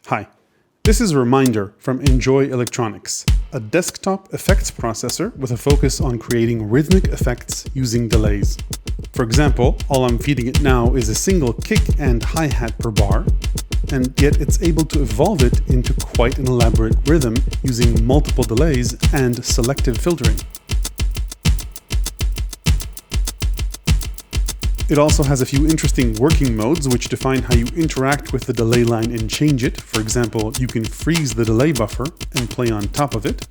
Hi, this is REmindER from Enjoy Electronics, a desktop effects processor with a focus on creating rhythmic effects using delays. For example, all I'm feeding it now is a single kick and hi-hat per bar, and yet it's able to evolve it into quite an elaborate rhythm using multiple delays and selective filtering. It also has a few interesting working modes which define how you interact with the delay line and change it. For example, you can freeze the delay buffer and play on top of it.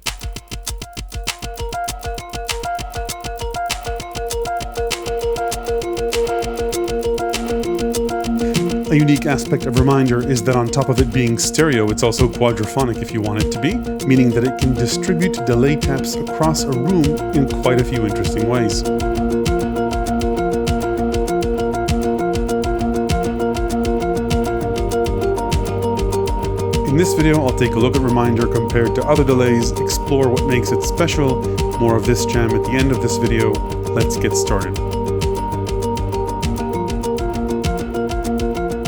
A unique aspect of REmindER is that on top of it being stereo, it's also quadraphonic if you want it to be, meaning that it can distribute delay taps across a room in quite a few interesting ways. In this video, I'll take a look at REmindER compared to other delays, explore what makes it special. More of this jam at the end of this video. Let's get started.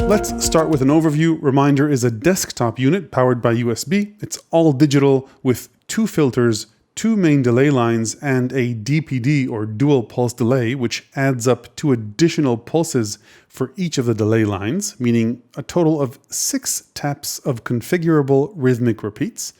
Let's start with an overview. REmindER is a desktop unit powered by USB. It's all digital with 2 filters, 2 main delay lines, and a DPD or dual pulse delay, which adds up 2 additional pulses for each of the delay lines, meaning a total of 6 taps of configurable rhythmic repeats,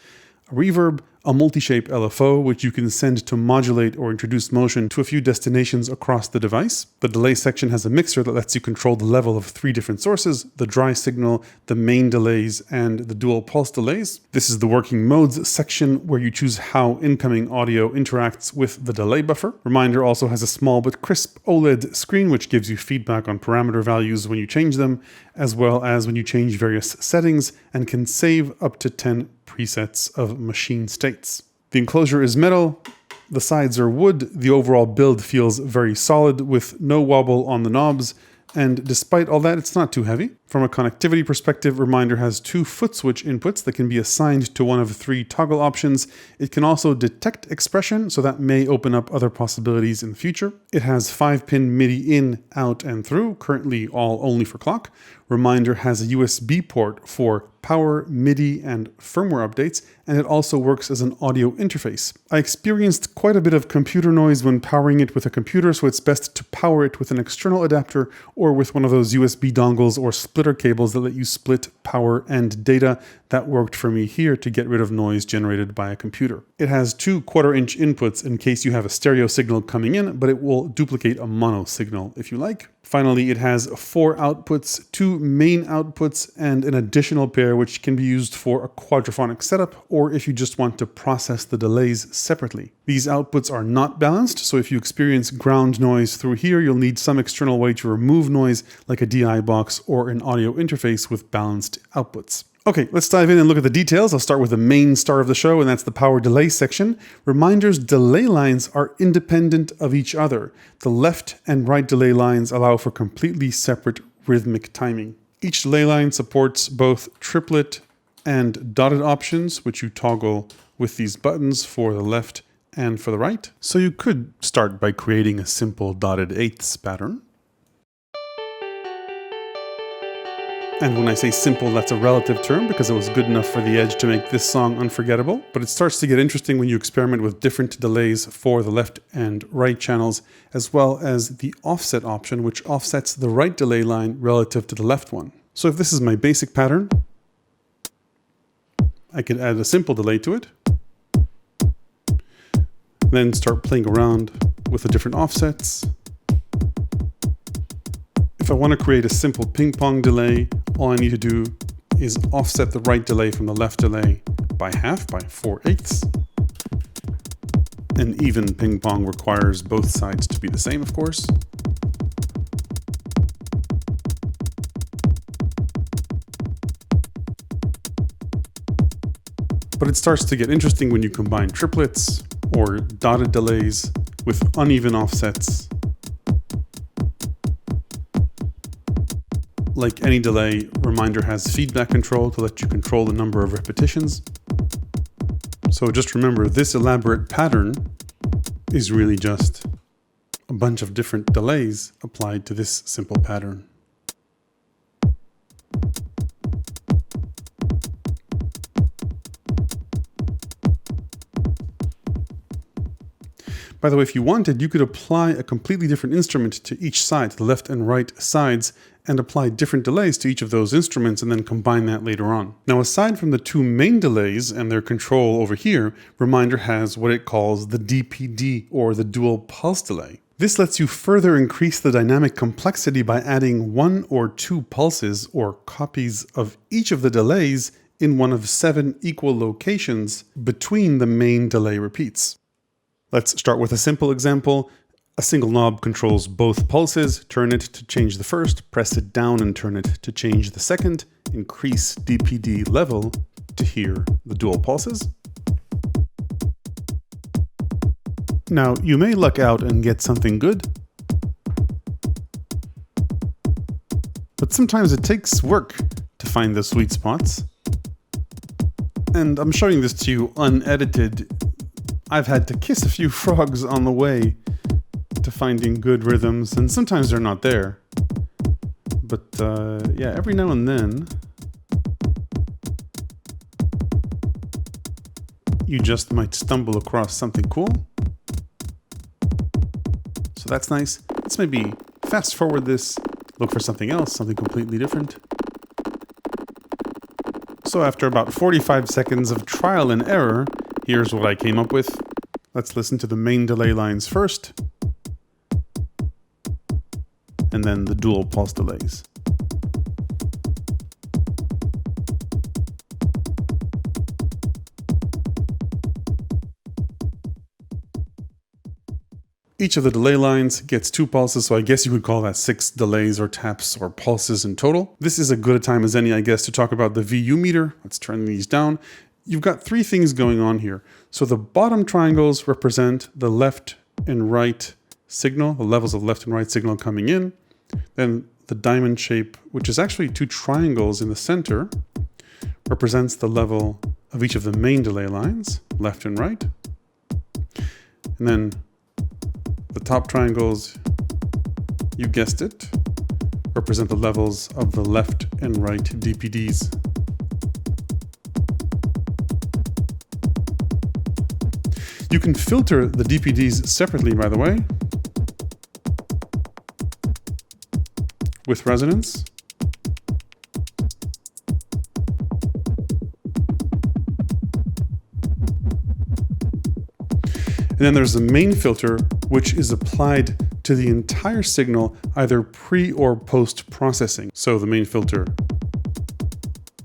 a reverb, a multi-shape LFO, which you can send to modulate or introduce motion to a few destinations across the device. The delay section has a mixer that lets you control the level of 3 different sources: the dry signal, the main delays, and the dual pulse delays. This is the working modes section where you choose how incoming audio interacts with the delay buffer. REmindER also has a small but crisp OLED screen which gives you feedback on parameter values when you change them, as well as when you change various settings, and can save up to 10 presets of machine states. The enclosure is metal, the sides are wood, the overall build feels very solid with no wobble on the knobs, and despite all that, it's not too heavy. From a connectivity perspective, REmindER has 2 foot switch inputs that can be assigned to one of 3 toggle options. It can also detect expression, so that may open up other possibilities in the future. It has 5-pin MIDI in, out, and through, currently all only for clock. REmindER has a USB port for power, MIDI, and firmware updates, and it also works as an audio interface. I experienced quite a bit of computer noise when powering it with a computer, so it's best to power it with an external adapter or with one of those USB dongles or splitter cables that let you split power and data. That worked for me here to get rid of noise generated by a computer. It has 2 1/4-inch inputs in case you have a stereo signal coming in, but it will duplicate a mono signal if you like. Finally, it has 4 outputs, 2 main outputs, and an additional pair which can be used for a quadraphonic setup, or if you just want to process the delays separately. These outputs are not balanced, so if you experience ground noise through here, you'll need some external way to remove noise, like a DI box or an audio interface with balanced outputs. Okay, let's dive in and look at the details. I'll start with the main star of the show, and that's the power delay section. REmindER's delay lines are independent of each other. The left and right delay lines allow for completely separate rhythmic timing. Each delay line supports both triplet and dotted options, which you toggle with these buttons for the left and for the right. So you could start by creating a simple dotted eighths pattern. And when I say simple, that's a relative term because it was good enough for the Edge to make this song unforgettable. But it starts to get interesting when you experiment with different delays for the left and right channels, as well as the offset option, which offsets the right delay line relative to the left one. So if this is my basic pattern, I could add a simple delay to it, then start playing around with the different offsets. If I want to create a simple ping pong delay, all I need to do is offset the right delay from the left delay by half, by 4/8. An even ping pong requires both sides to be the same, of course. But it starts to get interesting when you combine triplets or dotted delays with uneven offsets. Like any delay, REmindER has feedback control to let you control the number of repetitions. So just remember, this elaborate pattern is really just a bunch of different delays applied to this simple pattern. By the way, if you wanted, you could apply a completely different instrument to each side, the left and right sides, and apply different delays to each of those instruments and then combine that later on. Now, aside from the two main delays and their control over here, REmindER has what it calls the DPD, or the dual pulse delay. This lets you further increase the dynamic complexity by adding 1 or 2 pulses or copies of each of the delays in one of 7 equal locations between the main delay repeats. Let's start with a simple example. A single knob controls both pulses. Turn it to change the first, press it down and turn it to change the second. Increase DPD level to hear the dual pulses. Now, you may luck out and get something good, but sometimes it takes work to find the sweet spots. And I'm showing this to you unedited. I've had to kiss a few frogs on the way to finding good rhythms, and sometimes they're not there. But yeah, every now and then, you just might stumble across something cool. So that's nice. Let's maybe fast forward this, look for something else, something completely different. So after about 45 seconds of trial and error, here's what I came up with. Let's listen to the main delay lines first, and then the dual pulse delays. Each of the delay lines gets 2 pulses, so I guess you could call that 6 delays or taps or pulses in total. This is as good a time as any, I guess, to talk about the VU meter. Let's turn these down. You've got 3 things going on here. So the bottom triangles represent the left and right signal, the levels of left and right signal coming in. Then the diamond shape, which is actually 2 triangles in the center, represents the level of each of the main delay lines, left and right. And then the top triangles, you guessed it, represent the levels of the left and right DPDs. You can filter the DPDs separately, by the way, with resonance. And then there's the main filter, which is applied to the entire signal, either pre or post processing. So the main filter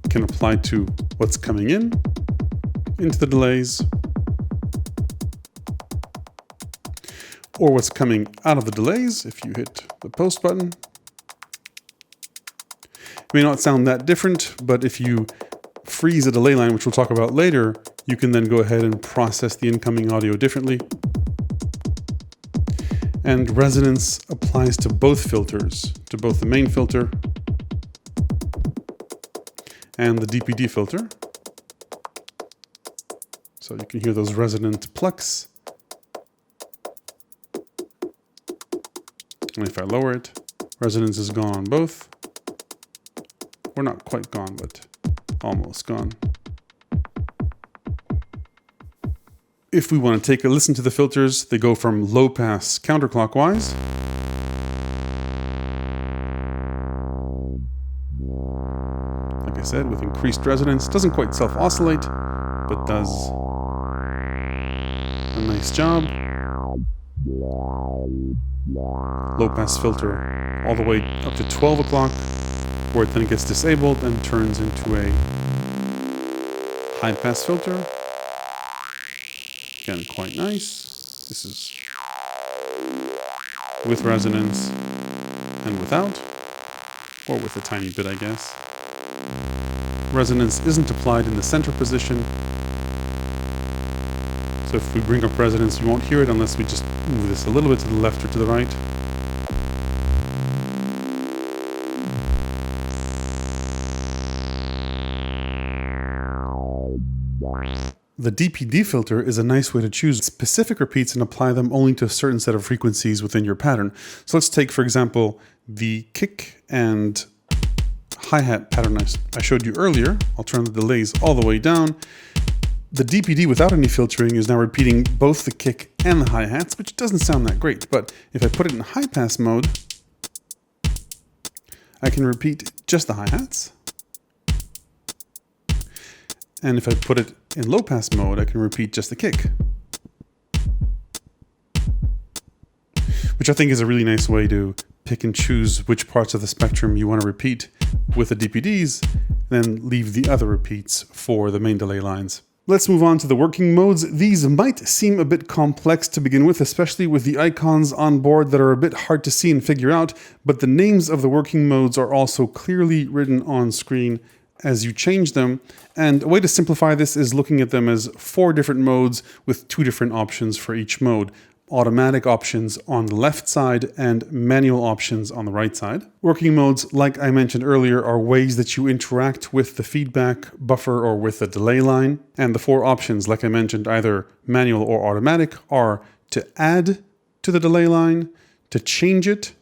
can apply to what's coming in, into the delays, or what's coming out of the delays if you hit the post button. It may not sound that different, but if you freeze a delay line, which we'll talk about later, you can then go ahead and process the incoming audio differently. And resonance applies to both filters, to both the main filter and the DPD filter. So you can hear those resonant plucks. And if I lower it, resonance is gone on both. We're not quite gone, but almost gone. If we want to take a listen to the filters, they go from low pass counterclockwise. Like I said, with increased resonance. Doesn't quite self-oscillate, but does a nice job. Low pass filter all the way up to 12 o'clock, where it then gets disabled and turns into a high pass filter. Again, quite nice. This is with resonance and without, or with a tiny bit, I guess. Resonance isn't applied in the center position. So if we bring up resonance, you won't hear it unless we just move this a little bit to the left or to the right. The DPD filter is a nice way to choose specific repeats and apply them only to a certain set of frequencies within your pattern. So let's take, for example, the kick and hi-hat pattern I showed you earlier. I'll turn the delays all the way down. The DPD without any filtering is now repeating both the kick and the hi-hats, which doesn't sound that great. But if I put it in high pass mode, I can repeat just the hi-hats. And if I put it in low pass mode, I can repeat just the kick. Which I think is a really nice way to pick and choose which parts of the spectrum you want to repeat with the DPDs, then leave the other repeats for the main delay lines. Let's move on to the working modes. These might seem a bit complex to begin with, especially with the icons on board that are a bit hard to see and figure out, but the names of the working modes are also clearly written on screen as you change them. And a way to simplify this is looking at them as 4 different modes with 2 different options for each mode. Automatic options on the left side and manual options on the right side. Working modes, like I mentioned earlier, are ways that you interact with the feedback buffer or with the delay line. And the 4 options, like I mentioned, either manual or automatic, are to add to the delay line, to change it,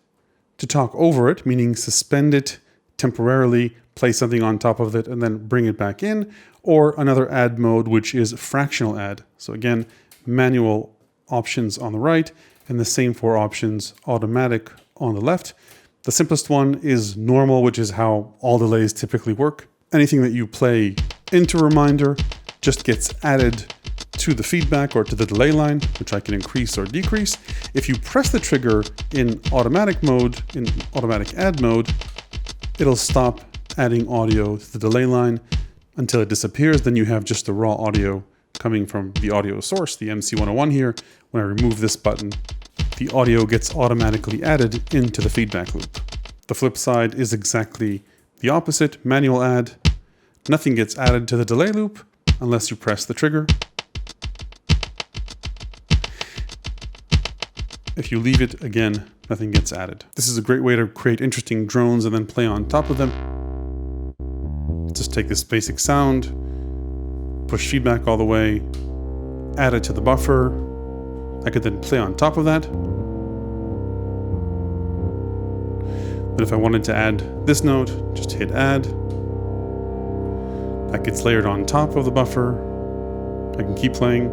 to talk over it, meaning suspend it temporarily, place something on top of it, and then bring it back in, or another add mode, which is fractional add. So again, manual options on the right, and the same 4 options automatic on the left. The simplest one is normal, which is how all delays typically work. Anything that you play into REmindER just gets added to the feedback or to the delay line, which I can increase or decrease. If you press the trigger in automatic mode, in automatic add mode, it'll stop adding audio to the delay line until it disappears. Then you have just the raw audio coming from the audio source, the MC101 here. When I remove this button, the audio gets automatically added into the feedback loop. The flip side is exactly the opposite, manual add. Nothing gets added to the delay loop unless you press the trigger. If you leave it, again, nothing gets added. This is a great way to create interesting drones and then play on top of them. Just take this basic sound, push feedback all the way, add it to the buffer. I could then play on top of that. But if I wanted to add this note, just hit add. That gets layered on top of the buffer. I can keep playing.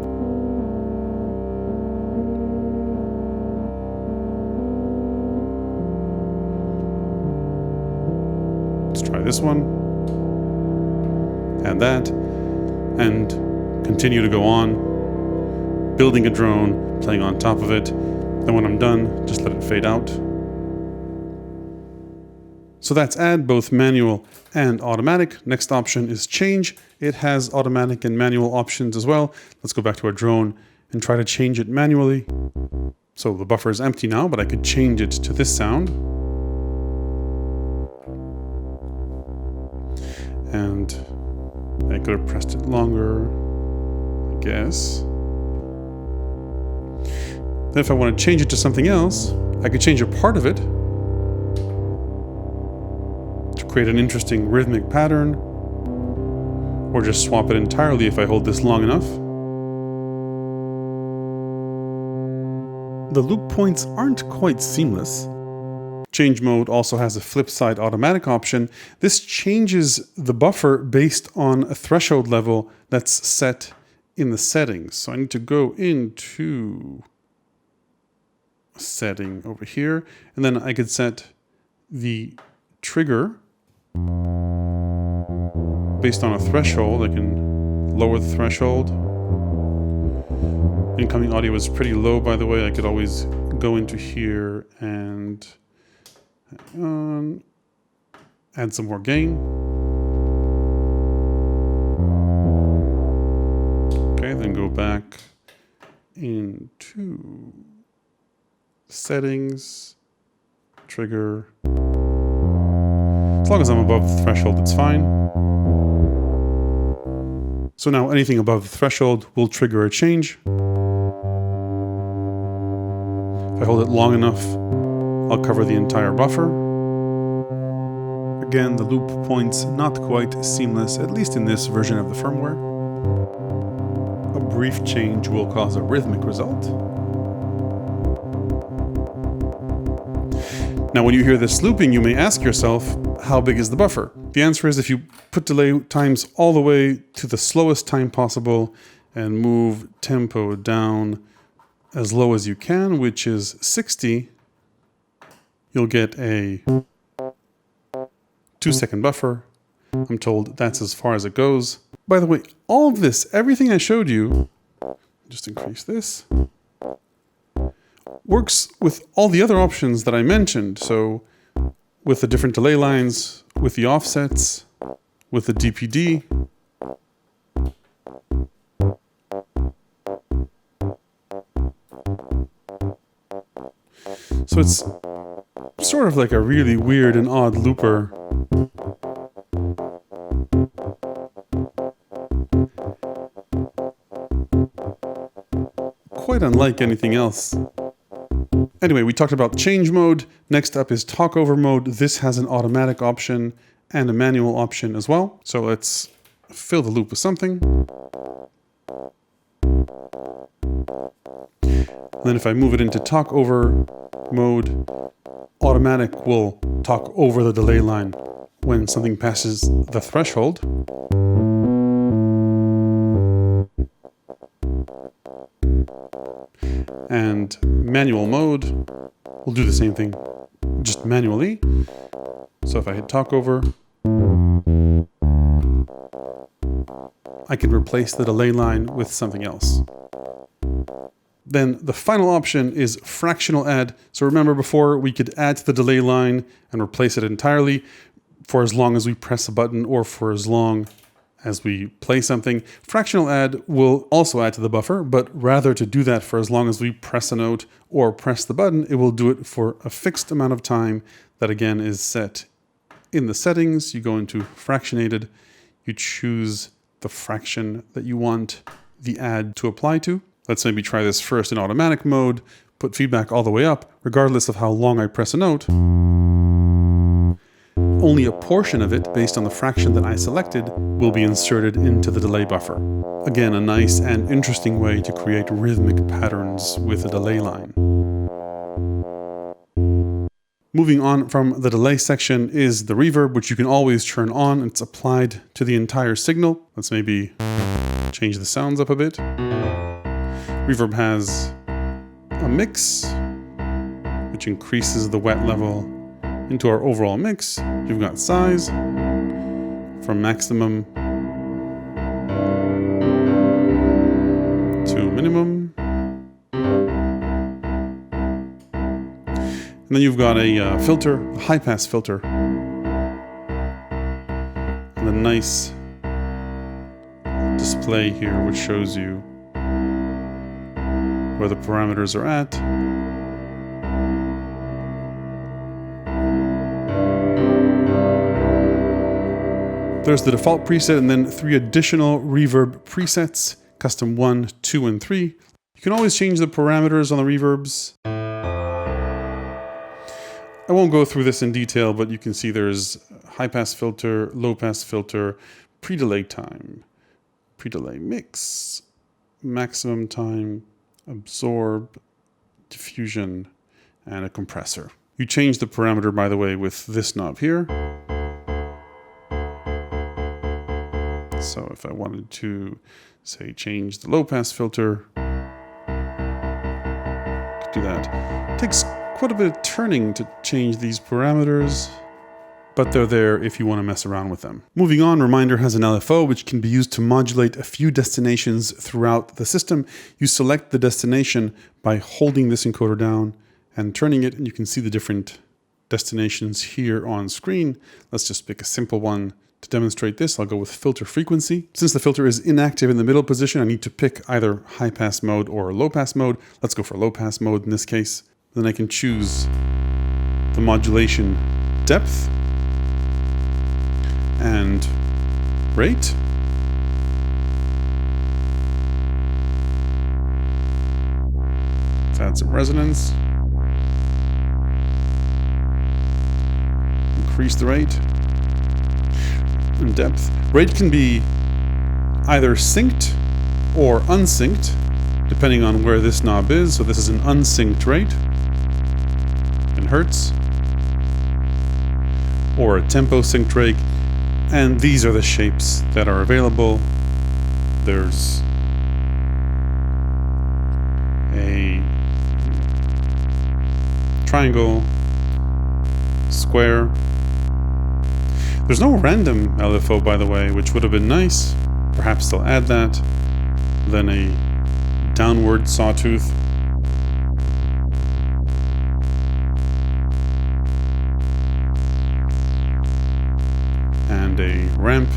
Let's try this one. Add that. And continue to go on, building a drone, playing on top of it. Then when I'm done, just let it fade out. So that's add, both manual and automatic. Next option is change. It has automatic and manual options as well. Let's go back to our drone and try to change it manually. So the buffer is empty now, but I could change it to this sound. And I could have pressed it longer, I guess. Then if I want to change it to something else, I could change a part of it to create an interesting rhythmic pattern, or just swap it entirely if I hold this long enough. The loop points aren't quite seamless. Change mode also has a flip side automatic option. This changes the buffer based on a threshold level that's set in the settings. So I need to go into setting over here, and then I could set the trigger based on a threshold. I can lower the threshold. Incoming audio is pretty low, by the way. I could always go into here and add some more gain. Okay, then go back into settings, trigger. As long as I'm above the threshold, it's fine. So now anything above the threshold will trigger a change. If I hold it long enough, I'll cover the entire buffer. Again, the loop points not quite seamless, at least in this version of the firmware. A brief change will cause a rhythmic result. Now, when you hear this looping, you may ask yourself, how big is the buffer? The answer is if you put delay times all the way to the slowest time possible and move tempo down as low as you can, which is 60, you'll get a 2-second buffer. I'm told that's as far as it goes. By the way, all of this, everything I showed you, just increase this, works with all the other options that I mentioned. So with the different delay lines, with the offsets, with the DPD. So it's sort of like a really weird and odd looper. Quite unlike anything else. Anyway, we talked about change mode. Next up is talkover mode. This has an automatic option and a manual option as well. So let's fill the loop with something. And then if I move it into talkover mode, automatic will talk over the delay line when something passes the threshold. And manual mode will do the same thing, just manually. So if I hit talkover, I can replace the delay line with something else. Then the final option is fractional add. So remember before we could add to the delay line and replace it entirely for as long as we press a button or for as long as we play something. Fractional add will also add to the buffer, but rather to do that for as long as we press a note or press the button, it will do it for a fixed amount of time that again is set in the settings. You go into fractionated, you choose the fraction that you want the add to apply to. Let's maybe try this first in automatic mode, put feedback all the way up, regardless of how long I press a note. Only a portion of it, based on the fraction that I selected, will be inserted into the delay buffer. Again, a nice and interesting way to create rhythmic patterns with a delay line. Moving on from the delay section is the reverb, which you can always turn on. It's applied to the entire signal. Let's maybe change the sounds up a bit. Reverb has a mix, which increases the wet level into our overall mix. You've got size from maximum to minimum. And then you've got a filter, a high-pass filter. And a nice display here which shows you where the parameters are at. There's the default preset and then 3 additional reverb presets, custom 1, 2, and 3. You can always change the parameters on the reverbs. I won't go through this in detail, but you can see there's high pass filter, low pass filter, pre-delay time, pre-delay mix, maximum time, absorb, diffusion, and a compressor. You change the parameter, by the way, with this knob here. So if I wanted to, say, change the low pass filter, I could do that. It takes quite a bit of turning to change these parameters, but they're there if you want to mess around with them. Moving on, REmindER has an LFO which can be used to modulate a few destinations throughout the system. You select the destination by holding this encoder down and turning it, and you can see the different destinations here on screen. Let's just pick a simple one. To demonstrate this, I'll go with filter frequency. Since the filter is inactive in the middle position, I need to pick either high pass mode or low pass mode. Let's go for low pass mode in this case. Then I can choose the modulation depth and rate. Let's add some resonance. Increase the rate and depth. Rate can be either synced or unsynced, depending on where this knob is. So this is an unsynced rate in hertz, or a tempo synced rate. And these are the shapes that are available. There's a triangle, square. There's no random LFO, by the way, which would have been nice. Perhaps they'll add that. Then a downward sawtooth. And a ramp.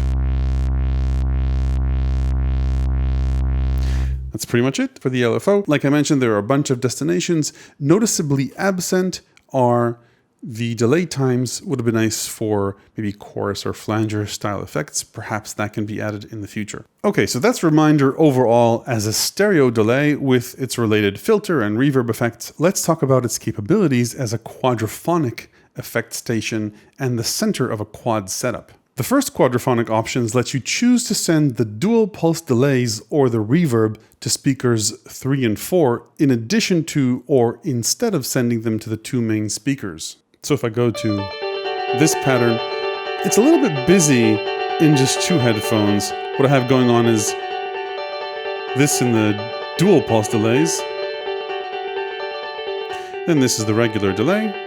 That's pretty much it for the LFO. Like I mentioned, there are a bunch of destinations. Noticeably absent are the delay times. Would have been nice for maybe chorus or flanger style effects. Perhaps that can be added in the future. Okay, so that's REmindER overall as a stereo delay with its related filter and reverb effects. Let's talk about its capabilities as a quadraphonic effect station and the center of a quad setup. The first quadraphonic options let you choose to send the dual pulse delays or the reverb to speakers 3 and 4 in addition to or instead of sending them to the two main speakers. So if I go to this pattern, it's a little bit busy in just two headphones. What I have going on is this in the dual pulse delays. Then this is the regular delay.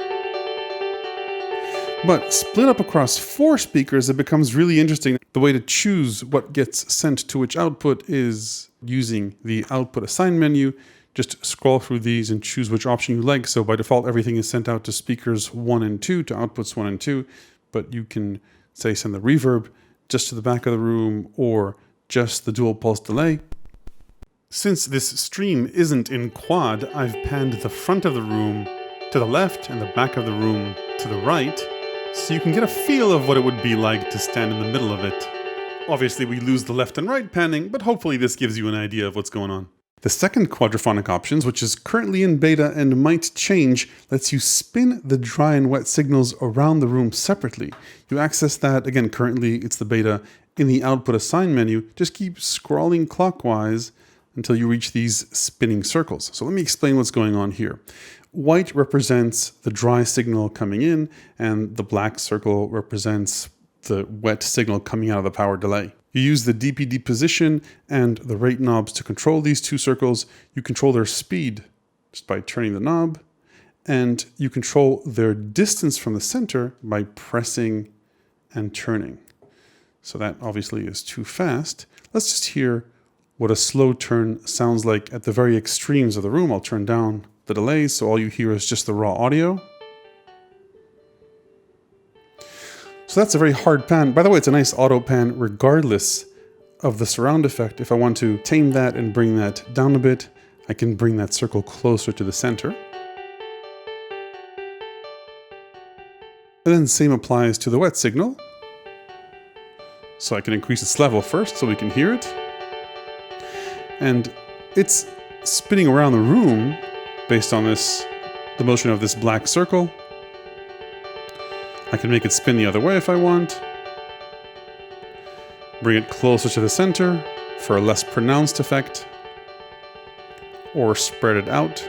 But split up across 4 speakers, it becomes really interesting. The way to choose what gets sent to which output is using the output assign menu. Just scroll through these and choose which option you like. So by default, everything is sent out to speakers 1 and 2, to outputs 1 and 2. But you can say send the reverb just to the back of the room or just the dual pulse delay. Since this stream isn't in quad, I've panned the front of the room to the left and the back of the room to the right, so you can get a feel of what it would be like to stand in the middle of it. Obviously we lose the left and right panning, but hopefully this gives you an idea of what's going on. The second quadraphonic options, which is currently in beta and might change, lets you spin the dry and wet signals around the room separately. You access that, again, currently it's the beta, in the output assign menu. Just keep scrolling clockwise until you reach these spinning circles. So let me explain what's going on here. White represents the dry signal coming in, and the black circle represents the wet signal coming out of the power delay. You use the DPD position and the rate knobs to control these two circles. You control their speed just by turning the knob, and you control their distance from the center by pressing and turning. So that obviously is too fast. Let's just hear what a slow turn sounds like at the very extremes of the room. I'll turn down the delays, so all you hear is just the raw audio. So that's a very hard pan. By the way, it's a nice auto pan regardless of the surround effect. If I want to tame that and bring that down a bit, I can bring that circle closer to the center. And then the same applies to the wet signal. So I can increase its level first so we can hear it. And it's spinning around the room based on the motion of this black circle. I can make it spin the other way if I want. Bring it closer to the center for a less pronounced effect. Or spread it out.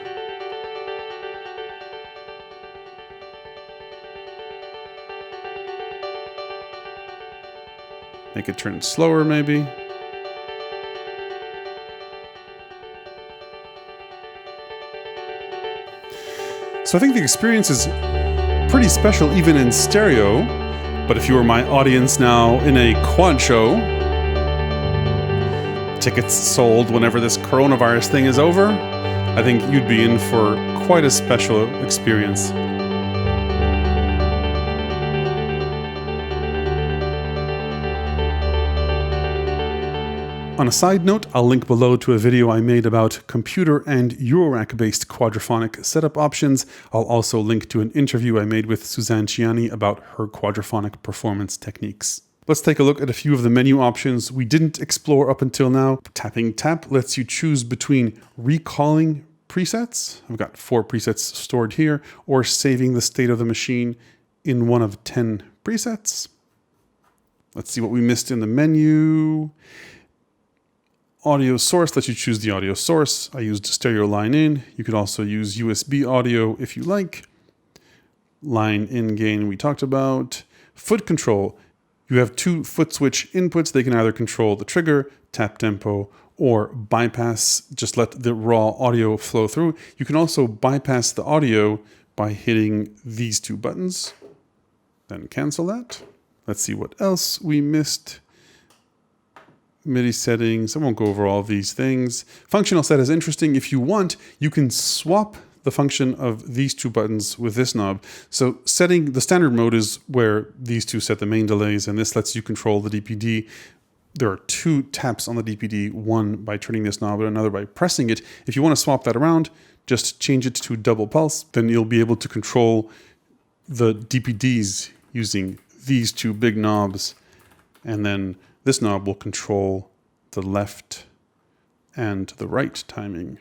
Make it turn slower maybe. So I think the experience is pretty special even in stereo, but if you were my audience now in a quad show, tickets sold whenever this coronavirus thing is over, I think you'd be in for quite a special experience. On a side note, I'll link below to a video I made about computer and Eurorack-based quadraphonic setup options. I'll also link to an interview I made with Suzanne Ciani about her quadraphonic performance techniques. Let's take a look at a few of the menu options we didn't explore up until now. Tapping Tap lets you choose between recalling presets. I've got 4 presets stored here, or saving the state of the machine in one of 10 presets. Let's see what we missed in the menu. Audio source lets you choose the audio source. I used stereo line in. You could also use USB audio if you like. Line in gain we talked about. Foot control. You have 2 foot switch inputs. They can either control the trigger, tap tempo, or bypass, just let the raw audio flow through. You can also bypass the audio by hitting these two buttons. Then cancel that. Let's see what else we missed. MIDI settings. I won't go over all of these things. Functional set is interesting. If you want, you can swap the function of these two buttons with this knob. So setting the standard mode is where these two set the main delays, and this lets you control the DPD. There are two taps on the DPD, one by turning this knob and another by pressing it. If you want to swap that around, just change it to double pulse. Then you'll be able to control the DPDs using these two big knobs. And then this knob will control the left and the right timing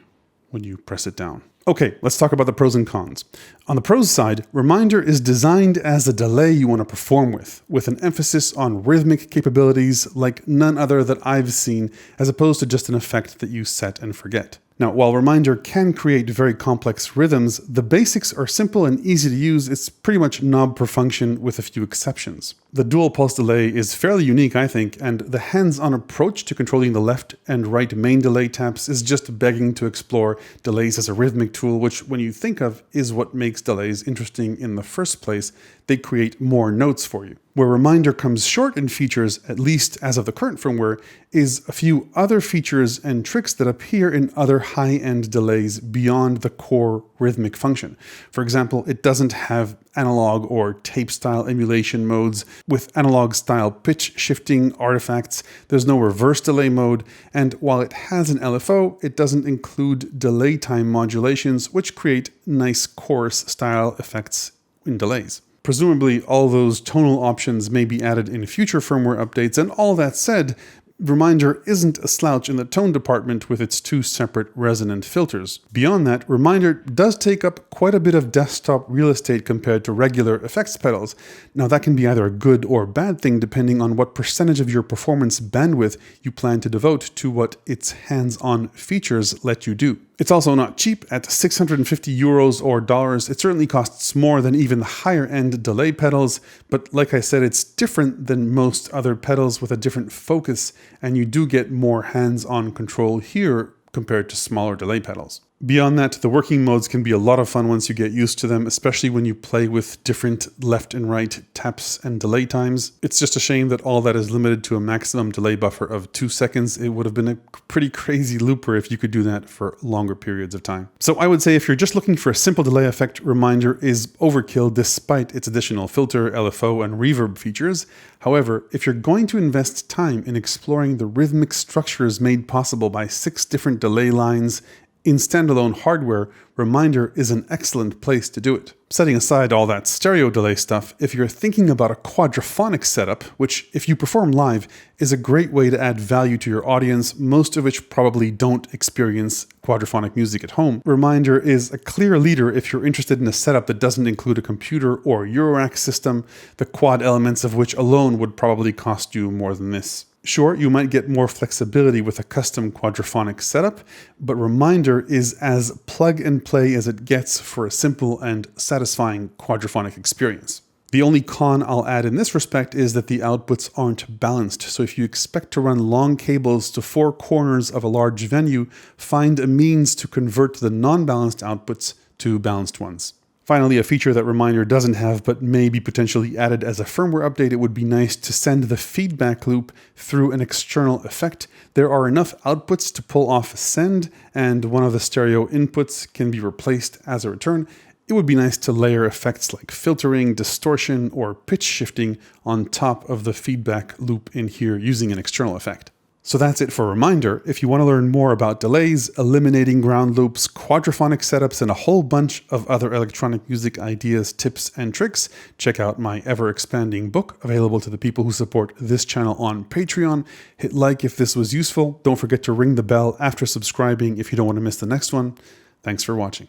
when you press it down. Okay, let's talk about the pros and cons. On the pros side, REmindER is designed as a delay you want to perform with an emphasis on rhythmic capabilities like none other that I've seen, as opposed to just an effect that you set and forget. Now, while REmindER can create very complex rhythms, the basics are simple and easy to use. It's pretty much knob per function with a few exceptions. The dual pulse delay is fairly unique, I think, and the hands-on approach to controlling the left and right main delay taps is just begging to explore delays as a rhythmic tool, which, when you think of, is what makes delays interesting in the first place. They create more notes for you. Where REmindER comes short in features, at least as of the current firmware, is a few other features and tricks that appear in other high-end delays beyond the core rhythmic function. For example, it doesn't have analog or tape-style emulation modes with analog-style pitch shifting artifacts. There's no reverse delay mode, and while it has an LFO, it doesn't include delay time modulations, which create nice chorus-style effects in delays. Presumably, all those tonal options may be added in future firmware updates, and all that said, REmindER isn't a slouch in the tone department with its two separate resonant filters. Beyond that, REmindER does take up quite a bit of desktop real estate compared to regular effects pedals. Now, that can be either a good or bad thing depending on what percentage of your performance bandwidth you plan to devote to what its hands-on features let you do. It's also not cheap. At 650 euros or dollars, it certainly costs more than even the higher-end delay pedals, but like I said, it's different than most other pedals with a different focus, and you do get more hands-on control here compared to smaller delay pedals. Beyond that, the working modes can be a lot of fun once you get used to them, especially when you play with different left and right taps and delay times. It's just a shame that all that is limited to a maximum delay buffer of 2 seconds. It would have been a pretty crazy looper if you could do that for longer periods of time. So I would say if you're just looking for a simple delay effect, REmindER is overkill despite its additional filter, LFO, and reverb features. However, if you're going to invest time in exploring the rhythmic structures made possible by 6 different delay lines in standalone hardware, REmindER is an excellent place to do it. Setting aside all that stereo delay stuff, if you're thinking about a quadraphonic setup, which if you perform live is a great way to add value to your audience, most of which probably don't experience quadraphonic music at home, REmindER is a clear leader if you're interested in a setup that doesn't include a computer or Eurorack system, the quad elements of which alone would probably cost you more than this. Sure, you might get more flexibility with a custom quadraphonic setup, but REmindER is as plug and play as it gets for a simple and satisfying quadraphonic experience. The only con I'll add in this respect is that the outputs aren't balanced, so if you expect to run long cables to 4 corners of a large venue, find a means to convert the non-balanced outputs to balanced ones. Finally, a feature that REmindER doesn't have but may be potentially added as a firmware update, it would be nice to send the feedback loop through an external effect. There are enough outputs to pull off send, and one of the stereo inputs can be replaced as a return. It would be nice to layer effects like filtering, distortion, or pitch shifting on top of the feedback loop in here using an external effect. So that's it for REmindER. If you want to learn more about delays, eliminating ground loops, quadraphonic setups, and a whole bunch of other electronic music ideas, tips, and tricks, check out my ever-expanding book available to the people who support this channel on Patreon. Hit like if this was useful. Don't forget to ring the bell after subscribing if you don't want to miss the next one. Thanks for watching.